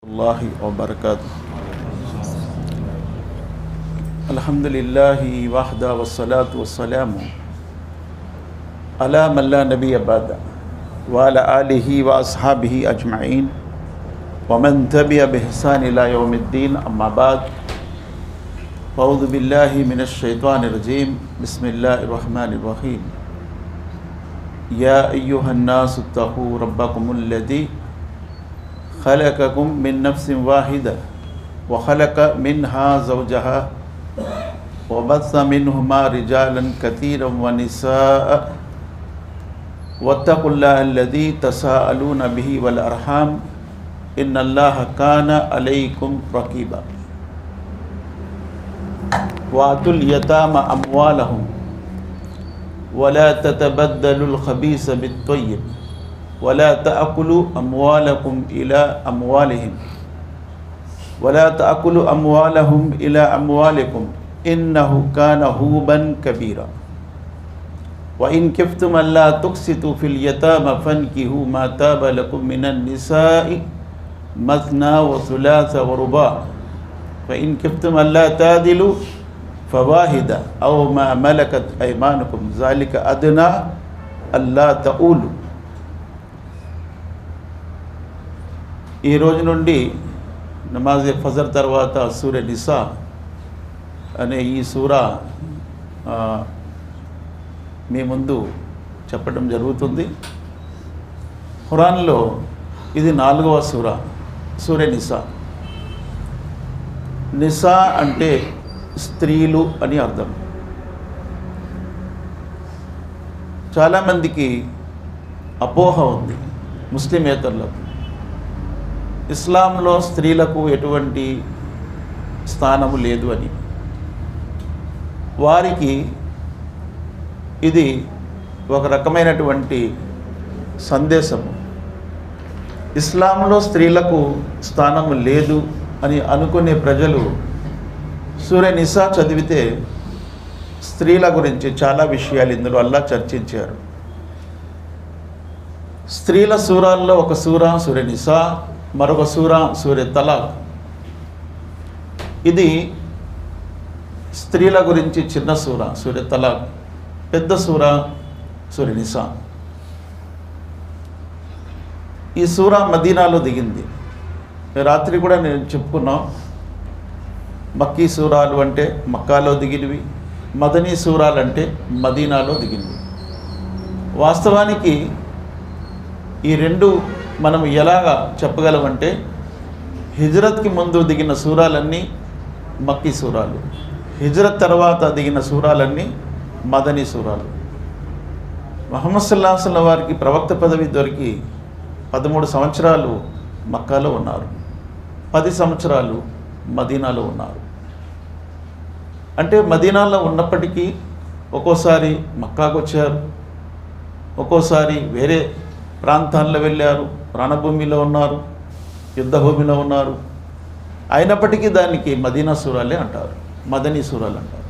الله وبركاته. الحمد لله وحده والصلاة والسلام على من لا نبي بعده وعلى آله وأصحابه أجمعين ومن تبع بإحسان إلى يوم الدين. أما بعد، أعوذ بالله من الشيطان الرجيم. بسم الله الرحمن الرحيم. يا أيها الناس اتقوا ربكم الذي خلقكم من نفس واحدة وخلق منها زوجها وبث منهما رجالا كثيرا ونساء واتقوا الله الذي تساءلون به والأرحام إن الله كان عليكم رقيبا. وآتوا اليتامى أموالهم ولا تتبدلوا الخبيث بالطيب ولا تأكلوا أموالكم إلى أموالهم إنه كان حوبا كبيرا. وإن كفتم ألا تقسطوا في اليتامى فانكحوا ما طاب لكم من النساء مثنى وثلاث ورباع فإن كفتم ألا تعدلوا فواحدة أو ما ملكت أيمانكم ذلك أدنى ألا تعولوا. ఈ రోజు నుండి నమాజ్ ఫజర్ తర్వాత సూర నిసా అనే ఈ సూరా మీ ముందు చెప్పడం జరుగుతుంది. ఖురాన్లో ఇది 4వ సూర నిసా. నిసా అంటే స్త్రీలు అని అర్థం. చాలామందికి అపోహ ఉంది ముస్లిమేతరులకు, ఇస్లాంలో స్త్రీలకు ఎటువంటి స్థానము లేదు అని. వారికి ఇది ఒక రకమైనటువంటి సందేశము. ఇస్లాంలో స్త్రీలకు స్థానము లేదు అని అనుకునే ప్రజలు సూర నిసా చదివితే స్త్రీల గురించి చాలా విషయాలు ఇందులో అల్లా చర్చించారు. స్త్రీల సూరాల్లో ఒక సూర నిసా, మరొక సూర తలాక్. ఇది స్త్రీల గురించి చిన్న సూర తలాక్, పెద్ద సూర నిసా. ఈ సూర మదీనాలో దిగింది. రాత్రి కూడా నేను చెప్పుకున్నాం, మక్కీ సూరాలు అంటే మక్కాలో దిగినవి, మదనీ సూరాలు అంటే మదీనాలో దిగినవి. వాస్తవానికి ఈ రెండు మనం ఎలాగా చెప్పగలమంటే, హిజ్రత్కి ముందు దిగిన సూరాలన్నీ మక్కీ సూరాలు, హిజ్రత్ తర్వాత దిగిన సూరాలన్నీ మదనీ సూరాలు. ముహమ్మద్ సల్లల్లాహు అలైహి వసల్లం వారికి ప్రవక్త పదవి దొరికి 13 సంవత్సరాలు మక్కాలో ఉన్నారు, 10 సంవత్సరాలు మదీనాలో ఉన్నారు. అంటే మదీనాలో ఉన్నప్పటికీ ఒక్కోసారి మక్కాకు వచ్చారు, ఒక్కోసారి వేరే ప్రాంతాల్లో వెళ్ళారు, రణభూమిలో ఉన్నారు, యుద్ధభూమిలో ఉన్నారు. అయినప్పటికీ దానికి మదీనా సూరాలే అంటారు, మదనీ సూరాలు అంటారు.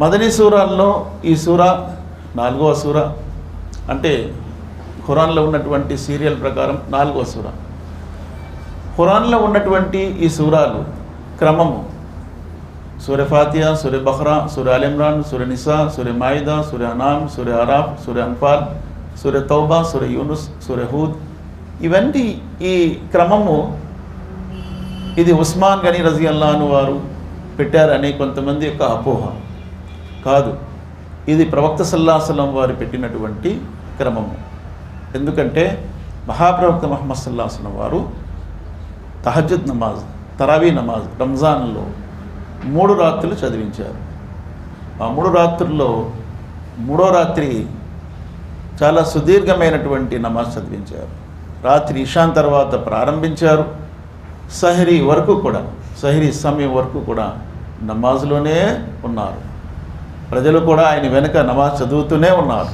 మదనీ సూరాల్లో ఈ సూర 4వ సూర. అంటే ఖురాన్లో ఉన్నటువంటి సీరియల్ ప్రకారం 4వ సూర. ఖురాన్లో ఉన్నటువంటి ఈ సూరాలు క్రమము: సూర ఫాతిహా, సూర బఖ్రా, సూర ఆల్ ఇమ్రాన్, సూర నిసా, సూర మాయిదా, సూర అనామ్, సూర అరాఫ్, సూర అన్ఫాల్, సూర తౌబా, సూర యూనుస్, సూర హూద్. ఇవన్నీ ఈ క్రమము ఇది ఉస్మాన్ గనీ రజియల్లాహు అన్హు వారు పెట్టారని కొంతమంది యొక్క అపోహ. కాదు, ఇది ప్రవక్త సల్లల్లాహు అలైహి వసల్లం వారు పెట్టినటువంటి క్రమము. ఎందుకంటే మహాప్రవక్త ముహమ్మద్ సల్లల్లాహు అలైహి వసల్లం వారు తహజ్జుద్ నమాజ్, తరావీ నమాజ్ రంజాన్లో 3 రాత్రులు చదివించారు. ఆ 3 రాత్రుల్లో 3వ రాత్రి చాలా సుదీర్ఘమైనటువంటి నమాజ్ చదివించారు. రాత్రి ఇషాన్ తర్వాత ప్రారంభించారు. సహరీ వరకు కూడా, సహరీ సమయం వరకు కూడా నమాజ్లోనే ఉన్నారు. ప్రజలు కూడా ఆయన వెనుక నమాజ్ చదువుతూనే ఉన్నారు.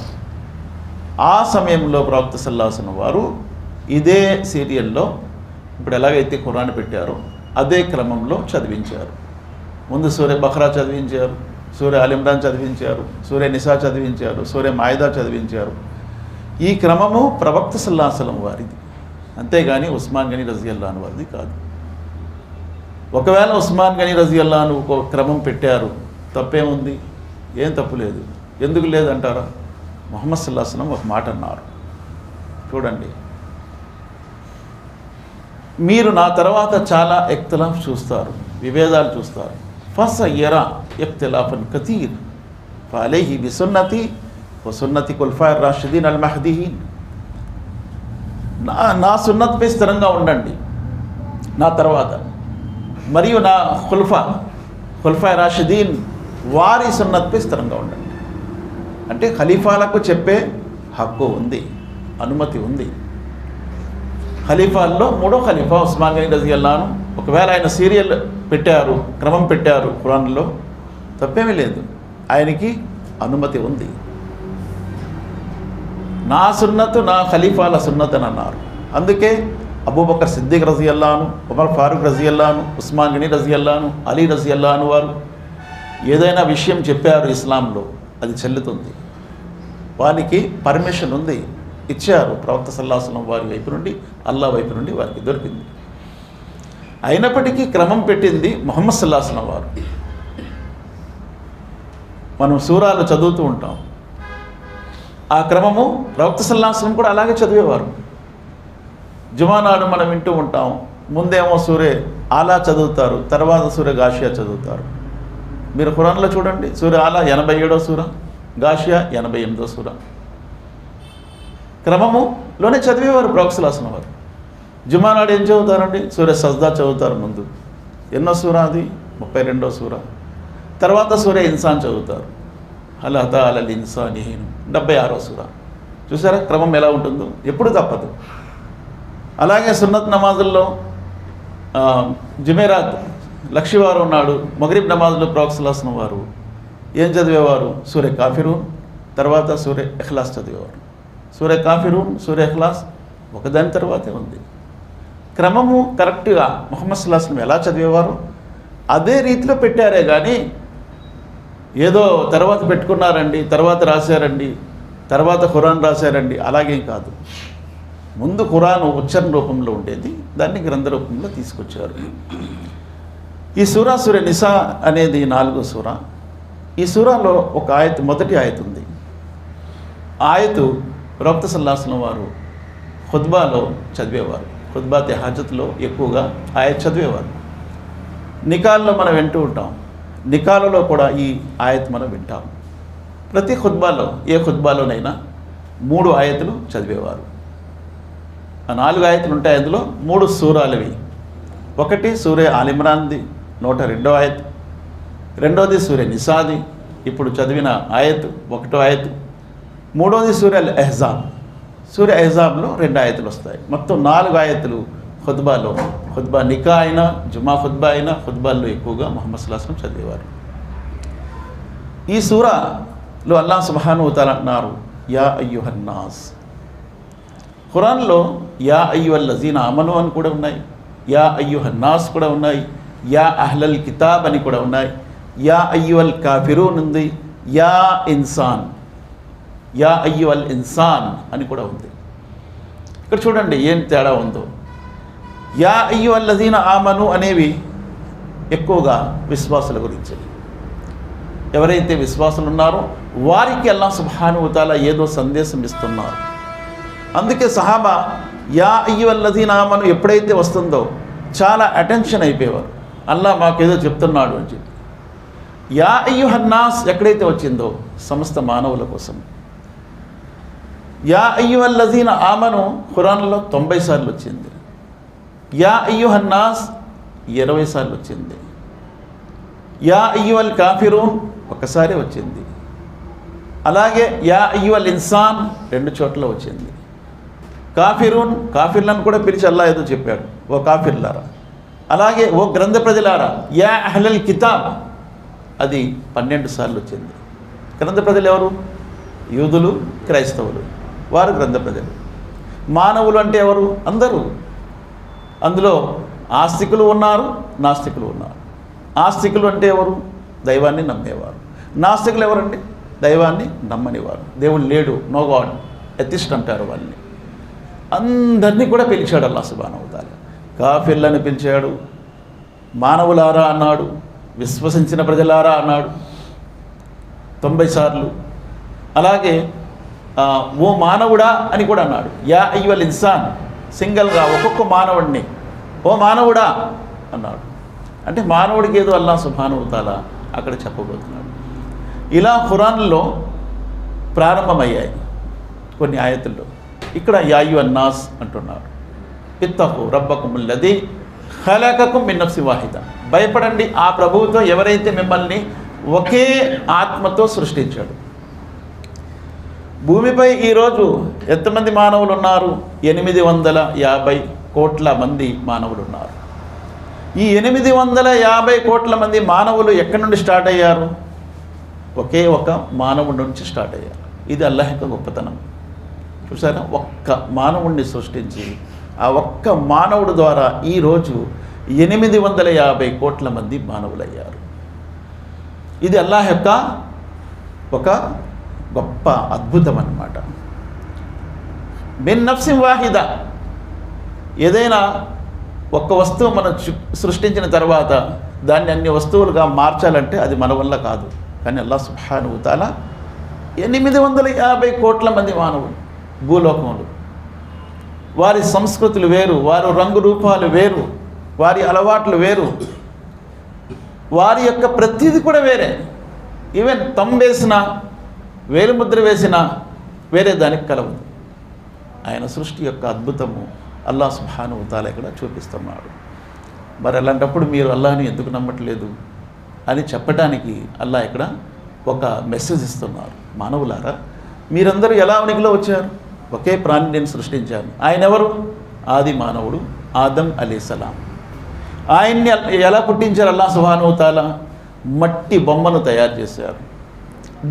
ఆ సమయంలో ప్రవక్త సల్లల్లాహు అలైహి వసల్లం వారు ఇదే సీరియల్లో ఇప్పుడు ఎలాగైతే ఖురాన్ పెట్టారో అదే క్రమంలో చదివించారు. ముందు సూర బఖ్రా చదివించారు, సూర ఆల్ ఇమ్రాన్ చదివించారు, సూర నిసా చదివించారు, సూర మాయిదా చదివించారు. ఈ క్రమము ప్రవక్త సల్లల్లాహు అలైహి వసల్లం వారిది. అంతేగాని ఉస్మాన్ గనీ రజియల్లాహు అన్హు వారిది కాదు. ఒకవేళ ఉస్మాన్ గనీ రజియల్లాహు అన్హు ఒక క్రమం పెట్టారు, తప్పేముంది? ఏం తప్పు లేదు. ఎందుకు లేదంటారా? ముహమ్మద్ సల్లల్లాహు అలైహి వసల్లం ఒక మాట అన్నారు, చూడండి, మీరు నా తర్వాత చాలా ఇఖ్తిలాఫ్ చూస్తారు, విభేదాలు చూస్తారు. ఫసయ్యరా ఇఖ్తిలాఫన్ కతీర్ ఫఅలైహి బిసున్నతి వ సున్నతి ఖులఫాయిర్ రాషిదీన్ అల్ మహ్దీయీన్. నా సున్నత్పై స్థిరంగా ఉండండి నా తర్వాత, మరియు నా ఖులఫాయి రాషిదీన్ వారి సున్నత్పై స్థిరంగా ఉండండి. అంటే ఖలీఫాలకు చెప్పే హక్కు ఉంది, అనుమతి ఉంది. ఖలీఫాల్లో మూడో ఖలీఫా ఉస్మాన్ గనీ రజియల్లాహు అన్హు, ఒకవేళ ఆయన సీరియల్ పెట్టారు, క్రమం పెట్టారు ఖురాన్లో, తప్పేమీ లేదు, ఆయనకి అనుమతి ఉంది. నా సున్నతు నా ఖలీఫాల సున్నత్ అని అన్నారు. అందుకే అబూబకర్ సిద్దిక్ రజియల్లాహు అన్హు, ఉమర్ ఫారూక్ రజియల్లాహు అన్హు, ఉస్మాన్ గనీ రజియల్లాహు అన్హు, అలీ రజియల్లాహు అన్హు వారు ఏదైనా విషయం చెప్పారు ఇస్లాంలో, అది చెల్లుతుంది. వారికి పర్మిషన్ ఉంది, ఇచ్చారు ప్రవక్త సల్లల్లాహు అలైహి వసల్లం వారి వైపు నుండి, అల్లాహ్ వైపు నుండి వారికి దొరికింది. అయినప్పటికీ క్రమం పెట్టింది ముహమ్మద్ సల్లల్లాహు అలైహి వసల్లం వారు. మనం సూరాలు చదువుతూ ఉంటాం, ఆ క్రమము ప్రవక్త సల్లల్లాహు అలైహి వసల్లం కూడా అలాగే చదివేవారు. జుమా నాడు మనం వింటూ ఉంటాం, ముందేమో సూరే ఆలా చదువుతారు, తర్వాత సూరే గాషియా చదువుతారు. మీరు ఖురాన్లో చూడండి, సూరే ఆలా 87వ సూర, గాషియా 88వ సూర. క్రమములోనే చదివేవారు ప్రవక్త సల్లల్లాహు అలైహి వసల్లం వారు. జుమా నాడు ఏం చదువుతారండి? సూరే సజ్దా చదువుతారు ముందు. ఎన్నో సూర అది? 32వ సూర. తర్వాత సూరే ఇన్సాన్ చదువుతారు, హల్ అతా అలల్ ఇన్సాని హీన్, 76వ సూర. చూసారా క్రమం ఎలా ఉంటుందో? ఎప్పుడు తప్పదు. అలాగే సున్నత్ నమాజుల్లో జుమేరాత్ లక్షవారం నాడు మగ్రిబ్ నమాజులో ప్రవక్త సల్లల్లాహు అలైహి వసల్లం వారు ఏం చదివేవారు? సూరే కాఫిరూన్, తర్వాత సూరే ఇఖ్లాస్ చదివేవారు. సూరే కాఫిరూన్, సూరే ఇఖ్లాస్ ఒకదాని తర్వాతే ఉంది. క్రమము కరెక్ట్గా ముహమ్మద్ సల్లల్లాహు అలైహి వసల్లం ఎలా చదివేవారు అదే రీతిలో పెట్టారే కానీ ఏదో తర్వాత పెట్టుకున్నారండి, తర్వాత రాశారండి, తర్వాత ఖురాన్ రాశారండి, అలాగేం కాదు. ముందు ఖురాన్ ఉచ్చారణ రూపంలో ఉండేది, దాన్ని గ్రంథ రూపంలో తీసుకొచ్చారు. ఈ సూరా సూరే నిసా అనేది 4వ సూర. ఈ సూరాలో ఒక ఆయత్, మొదటి ఆయత్ ఉంది. ఆయతు ప్రవక్త సల్లల్లాహు అలైహి వసల్లం వారు ఖుత్బాలో చదివేవారు. ఖుత్బాతే హాజత్లో ఎక్కువగా ఆయత్ చదివేవారు. నికాల్లో మనం వింటూ ఉంటాం, నికాలలో కూడా ఈ ఆయత్ మనం వింటాం. ప్రతి ఖుత్బాలో, ఏ ఖుత్బాలోనైనా 3 ఆయతులు చదివేవారు. ఆ 4 ఆయతులు ఉంటాయి, అందులో 3 సూరాలవి. ఒకటి సూరే ఆల్ ఇమ్రాన్ది 102వ ఆయత్, రెండోది సూరే నిసాది ఇప్పుడు చదివిన ఆయత్ 1వ ఆయత్, మూడోది సూరే అల్ అహ్జాబ్. సూరే అహ్జాబ్లో 2 ఆయతులు వస్తాయి. మొత్తం 4 ఆయతులు ఖుత్బాలో. ఖుత్బా నికా అయినా, జుమా ఖుత్బా అయినా, ఖుత్బాల్లో ఎక్కువగా ముహమ్మద్ సల్లల్లాహు అలైహి వసల్లం చదివేవారు. ఈ సూరాలో అల్లాహ్ సుబ్హానహు వ తఆలా అన్నారు, యా అయ్యుహన్నాస్. ఖురాన్లో యా అయ్యుహల్లజీన ఆమను అని కూడా ఉన్నాయి, యా అయ్యుహన్నాస్ కూడా ఉన్నాయి, యా అహ్లల్ కితాబ్ అని కూడా ఉన్నాయి, యా అయ్యుహల్ కాఫిరూన్ ఉంది, యా ఇన్సాన్, యా అయ్యుహల్ ఇన్సాన్ అని కూడా ఉంది. ఇక్కడ చూడండి ఏం తేడా ఉందో. యా అయ్యుహల్లజీన ఆమను అనేవి ఎక్కువగా విశ్వాసుల గురించి. ఎవరైతే విశ్వాసులు ఉన్నారో వారికి అల్లాహ్ సుబ్హానహు వ తఆలా ఏదో సందేశం ఇస్తున్నారు. అందుకే సహాబా యా అయ్యుహల్లజీన ఆమను ఎప్పుడైతే వస్తుందో చాలా అటెన్షన్ అయిపోయేవారు, అల్లాహ్ మాకేదో చెప్తున్నాడు అని చెప్పి. యా అయ్యుహన్నాస్ ఎక్కడైతే వచ్చిందో సమస్త మానవుల కోసం. యా అయ్యుహల్లజీన ఆమను ఖురాన్లో 90 సార్లు వచ్చింది. యా అయ్యుహన్నాస్ 20 సార్లు వచ్చింది. యా అయ్యుహల్ కాఫిరూన్ ఒకసారి వచ్చింది. అలాగే యా అయ్యుహల్ ఇన్సాన్ 2 చోట్ల వచ్చింది. కాఫిరూన్, కాఫిర్లను కూడా పిలిచి అల్లాహ్ ఏదో చెప్పాడు, ఓ కాఫిర్లారా. అలాగే ఓ గ్రంథ ప్రజలారా, యా అహ్లల్ కితాబ్ అది 12 సార్లు వచ్చింది. గ్రంథ ప్రజలు ఎవరు? యూదులు, క్రైస్తవులు, వారు గ్రంథ ప్రజలు. మానవులు అంటే ఎవరు? అందరూ. అందులో ఆస్తికులు ఉన్నారు, నాస్తికులు ఉన్నారు. ఆస్తికులు అంటే ఎవరు? దైవాన్ని నమ్మేవారు. నాస్తికులు ఎవరండి? దైవాన్ని నమ్మనివారు. దేవుడు లేడు, నో గాడ్, ఎథిస్ట్ అంటారు వాళ్ళని. అందరినీ కూడా పిలిచాడు అల్లాహ్ సుబ్హానహు వ తఆలా. కాఫిర్లను పిలిచాడు, మానవులారా అన్నాడు, విశ్వసించిన ప్రజలారా అన్నాడు 90 సార్లు. అలాగే ఓ మానవుడా అని కూడా అన్నాడు. యా అయ్యువల్ ఇన్సాన్, సింగిల్గా ఒక్కొక్క మానవుడిని ఓ మానవుడా అన్నాడు. అంటే మానవుడికి ఏదో అల్లాహ్ సుబ్హానహు వ తఆలా అక్కడ చెప్పబోతున్నాడు. ఇలా ఖురాన్లో ప్రారంభమయ్యాయి కొన్ని ఆయతుల్లో. ఇక్కడ యా అయ్యుహన్ నాస్ అంటున్నాడు. ఇత్తఖు రబ్బకుముల్లదీ ఖలకకుం మిన్ నఫ్సిన్ వాహిద, భయపడండి ఆ ప్రభువుతో ఎవరైతే మిమ్మల్ని ఒకే ఆత్మతో సృష్టించాడు. భూమిపై ఈరోజు ఎంతమంది మానవులు ఉన్నారు? 850 కోట్ల మంది మానవులు ఉన్నారు. ఈ 850 కోట్ల మంది మానవులు ఎక్కడి నుండి స్టార్ట్ అయ్యారు? ఒకే ఒక మానవుడి నుంచి స్టార్ట్ అయ్యారు. ఇది అల్లాహ్ యొక్క గొప్పతనం. చూసారా, ఒక్క మానవుడిని సృష్టించి ఆ ఒక్క మానవుడి ద్వారా ఈరోజు 850 కోట్ల మంది మానవులయ్యారు. ఇది అల్లాహ్ యొక్క ఒక గొప్ప అద్భుతం అన్నమాట. మిన్ నఫ్సిన్ వాహిద, ఏదైనా ఒక్క వస్తువు మనం సృష్టించిన తర్వాత దాన్ని అన్ని వస్తువులుగా మార్చాలంటే అది మన వల్ల కాదు. కానీ అల్లాహ్ సుబ్హానహు వ తఆలా 850 కోట్ల మంది మానవులు భూలోకంలో, వారి సంస్కృతులు వేరు, వారి రంగు రూపాలు వేరు, వారి అలవాట్లు వేరు, వారి యొక్క ప్రతిదీ కూడా వేరే. ఈవెన్ వేసిన వేలుముద్ర వేసిన వేరే దానికి కలవదు. ఆయన సృష్టి యొక్క అద్భుతము అల్లాహ్ సుబ్హానహు వ తఆలా ఇక్కడ చూపిస్తున్నాడు. మరి అలాంటప్పుడు మీరు అల్లాహ్ని ఎందుకు నమ్మట్లేదు అని చెప్పడానికి అల్లాహ్ ఇక్కడ ఒక మెసేజ్ ఇస్తున్నారు. మానవులారా, మీరందరూ ఎలా ఉనికిలో వచ్చారు? ఒకే ప్రాణి నేను సృష్టించాను. ఆయన ఎవరు? ఆది మానవుడు ఆదం అలైహిస్సలాం. ఆయన్ని ఎలా పుట్టించారు అల్లాహ్ సుబ్హానహు వ తఆలా? మట్టి బొమ్మను తయారు చేశారు.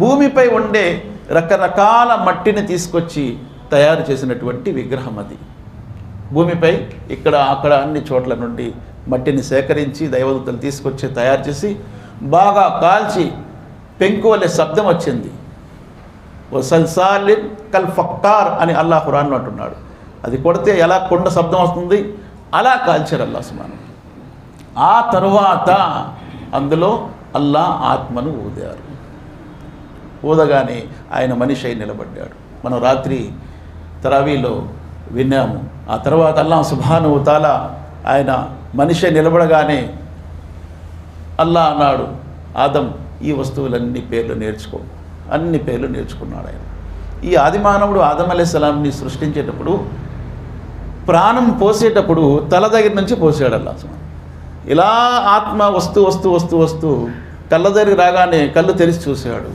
భూమిపై ఉండే రకరకాల మట్టిని తీసుకొచ్చి తయారు చేసినటువంటి విగ్రహం అది. భూమిపై ఇక్కడ అక్కడ అన్ని చోట్ల నుండి మట్టిని సేకరించి దైవదూతలు తీసుకొచ్చి తయారు చేసి బాగా కాల్చి పెంకు వలె శబ్దం వచ్చింది. ఓ సల్సాలిన్ కల్ ఫక్కార్ అని అల్లాహ్ ఖురాన్లో అంటున్నాడు. అది కొడితే ఎలా కొండ శబ్దం వస్తుంది అలా కాల్చారు అల్లాహ్ సుబ్హానహు. ఆ తరువాత అందులో అల్లాహ్ ఆత్మను ఊదారు. ఊదగానే ఆయన మనిషి అయి నిలబడ్డాడు. మనం రాత్రి తరావీలో విన్నాము. ఆ తర్వాత అల్లాహ్ సుబ్హానహు వ తఆలా ఆయన మనిషి నిలబడగానే అల్లాహ్ అన్నాడు, ఆదం ఈ వస్తువులన్నీ పేర్లు నేర్చుకో. అన్ని పేర్లు నేర్చుకున్నాడు ఆయన. ఈ ఆది మానవుడు ఆదం అలైహిస్సలాంని సృష్టించేటప్పుడు ప్రాణం పోసేటప్పుడు తల దగ్గర నుంచి పోసాడు అల్లాహ్ సుబ్హానహు. ఇలా ఆత్మ వస్తూ వస్తూ వస్తూ వస్తూ కళ్ళ దగ్గరికి రాగానే కళ్ళు తెరిచి చూశాడు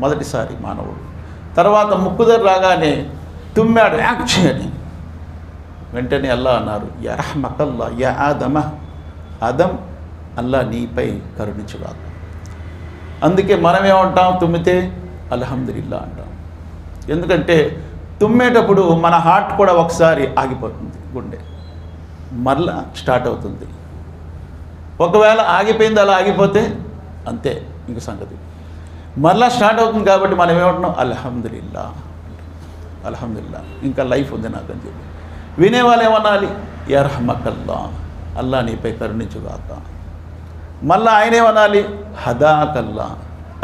మొదటిసారి మానవుడు. తర్వాత ముక్కు దగ్గర రాగానే తుమ్మాడు యాక్షి అని. వెంటనే అల్లాహ్ అన్నారు, యా రహ్మకల్లా యా ఆదమ, ఆదం అల్లాహ్ నీపై కరుణించుగాక. అందుకే మనమేమంటాం? తుమ్మితే అల్హమ్దులిల్లా అంటాం. ఎందుకంటే తుమ్మేటప్పుడు మన హార్ట్ కూడా ఒకసారి ఆగిపోతుంది, గుండె మరలా స్టార్ట్ అవుతుంది. ఒకవేళ ఆగిపోయింది, అలా ఆగిపోతే అంతే ఇంక సంగతి. మరలా స్టార్ట్ అవుతుంది కాబట్టి మనం ఏమంటున్నాం? అల్హమ్దులిల్లా, అల్హమ్దులిల్లా, ఇంకా లైఫ్ ఉంది నాకు అని చెప్పి. వినేవాళ్ళు ఏమనాలి? యా రహ్మకల్లా, అల్లాహ్ నీపై కరుణించుగాక. మళ్ళా ఆయన ఏమనాలి? హదాకల్లా,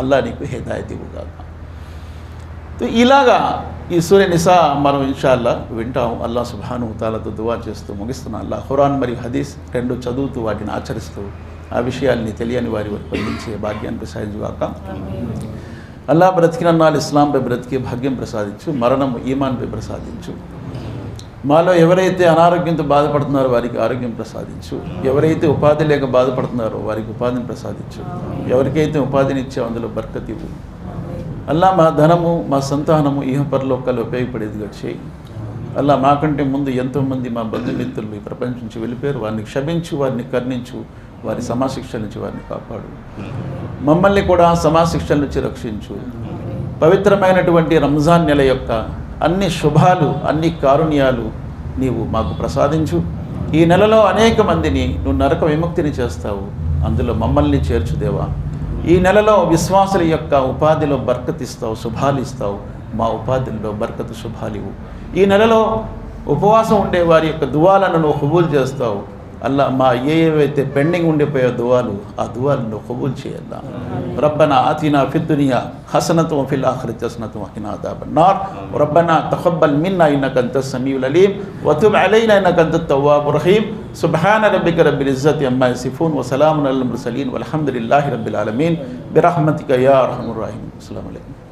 అల్లాహ్ నీకు హిదాయత్ ఇవ్వుగాక. ఇలాగా ఈ సూర్య నిసా మనం ఇన్షాల్లా వింటాం. అల్లాహ్ సుబ్హానహు వ తఆలాతో దువా చేస్తూ ముగిస్తున్నా. అల్లాహ్ ఖురాన్ మరియు హదీస్ రెండు చదువుతూ వాటిని ఆచరిస్తూ ఆ విషయాల్ని తెలియని వారి వరకు అందించే భాగ్యాన్ని ప్రసాదించుగాక. అల్లాహ్ బ్రతికినన్నాళ్ళు ఇస్లాంపై బ్రతికే భాగ్యం ప్రసాదించు, మరణం ఈమాన్పై ప్రసాదించు. మాలో ఎవరైతే అనారోగ్యంతో బాధపడుతున్నారో వారికి ఆరోగ్యం ప్రసాదించు. ఎవరైతే ఉపాధి లేక బాధపడుతున్నారో వారికి ఉపాధిని ప్రసాదించు. ఎవరికైతే ఉపాధిని ఇచ్చావు అందులో బర్కత్ ఇవ్వు. అల్లా మా ధనము మా సంతానము ఇహపరలోకాలు ఉపయోగపడేదిగా చేయి. అల్లా మాకంటే ముందు ఎంతోమంది మా బంధుమిత్రులు ఈ ప్రపంచం నుంచి వెళ్ళిపోయారు. వారిని క్షమించు, వారిని కరుణించు, వారి సమాశిక్షల నుంచి వారిని కాపాడు. మమ్మల్ని కూడా సమాశిక్షల నుంచి రక్షించు. పవిత్రమైనటువంటి రంజాన్ నెల యొక్క అన్ని శుభాలు, అన్ని కారుణ్యాలు నీవు మాకు ప్రసాదించు. ఈ నెలలో అనేక మందిని నువ్వు నరక విముక్తిని చేస్తావు, అందులో మమ్మల్ని చేర్చుదేవా. ఈ నెలలో విశ్వాసుల యొక్క ఉపాధిలో బర్కత్ ఇస్తావు, శుభాలు ఇస్తావు. మా ఉపాధుల్లో బర్కత్ శుభాలు ఇవ్వు. ఈ నెలలో ఉపవాసం ఉండే వారి యొక్క దువాలను నువ్వు కబూల్ చేస్తావు. అల్లా మా ఏవైతే పెండింగ్ ఉండిపోయే దువాలు ఆ దువాలను నువ్వు కబూల్ చేయాలా. రబ్బనా ఆతినా ఫిద్ దునియా హసనతుం వఫిల్ ఆఖిరతి హసనతుం వఖినా అదాబన్నార్. రబ్బనా తఖబ్బల్ మిన్నా ఇన్నక అంతస్ సమీఉల్ అలీం వతుబ్ అలైనా ఇన్నక అంతత్ తవ్వాబుర్ రహీం. సుబ్హాన రబ్బిక రబ్బిల్ ఇజ్జతి అమ్మా యసిఫూన్ వసలామున్ అలల్ ముర్సలీన్ వల్హమ్దులిల్లాహి రబ్బిల్ ఆలమీన్ బిరహ్మతిక యా అర్హమర్ రహీమ్. అస్సలాము అలైకుం.